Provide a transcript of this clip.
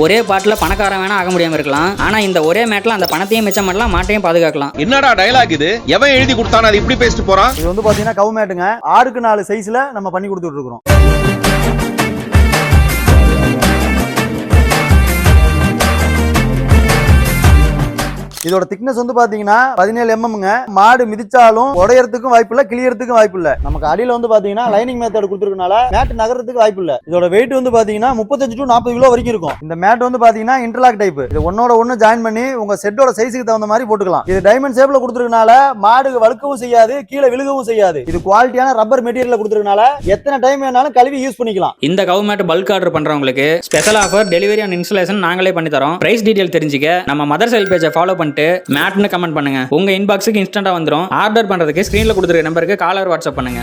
ஒரே பாட்டில் பணக்காரன் வேணா ஆக முடியாம இருக்கலாம், ஆனா இந்த ஒரே மேட்ல அந்த பணத்தையும் மிச்சம் பண்ணலாம், மாட்டையும் பாதுகாக்கலாம். என்னடா டயலாக் இது? எவன் எழுதி கொடுத்தானே அது இப்படி பேசிட்டு போறான்? இது வந்து பாத்தீங்கன்னா கவு மேட்டுங்க, 6க்கு 4 சைஸ்ல நம்ம பண்ணி கொடுத்துட்டு இருக்கிறோம். இதோட திக்னஸ் வந்து பாத்தீங்கன்னா 17 mmங்க. மாடு மிதிச்சாலும் உடையறதுக்கும் வாய்ப்பு இல்ல, கிளியறதுக்கும் வாய்ப்பு இல்ல. நமக்கு அடியில வந்து பாத்தீங்கன்னா லைனிங் மெத்தட் கொடுத்துருக்கனால மேட் நகரத்துக்கு வாய்ப்பு இல்ல. இதோட வெயிட் வந்து பாத்தீங்கன்னா 35 to 40 கிலோ வரைக்கும் இருக்கும். இந்த மேட் வந்து பாத்தீங்கன்னா இன்டர்லாக் டைப். இது ஒன்னோட ஒன்னு ஜாயின் பண்ணி உங்க செட்டோட சைஸுக்கு தகுந்த மாதிரி போட்டுக்கலாம். இது டைமண்ட் ஷேப்ல கொடுத்துருக்கனால மாடு வழுக்கவும் செய்யாது, கீழே விழுகவும் செய்யாது. இது குவாலிட்டியான ரப்பர் மெட்டீரியல் கொடுத்துருக்கனால எத்தனை டைம் வேணாலும் கழுவி யூஸ் பண்ணிக்கலாம். இந்த கவு மேட் பல்க் ஆர்டர் பண்றவங்களுக்கு special offer, delivery and installation நாங்களே பண்ணி தரோம். பிரைஸ் டீடைல் தெரிஞ்சுக்க நம்ம மதர் சேல் பேஜை ஃபாலோ பண்ணிட்டு மேட்னு கமெண்ட் பண்ணுங்க. உங்க இன்பாக்ஸுக்கு இன்ஸ்டன்டா வந்துரும். ஆர்டர் பண்றதுக்கு ஸ்கிரீன்ல கொடுத்துருக்க நம்பருக்கு கால் ஆர் வாட்ஸ்அப் பண்ணுங்க.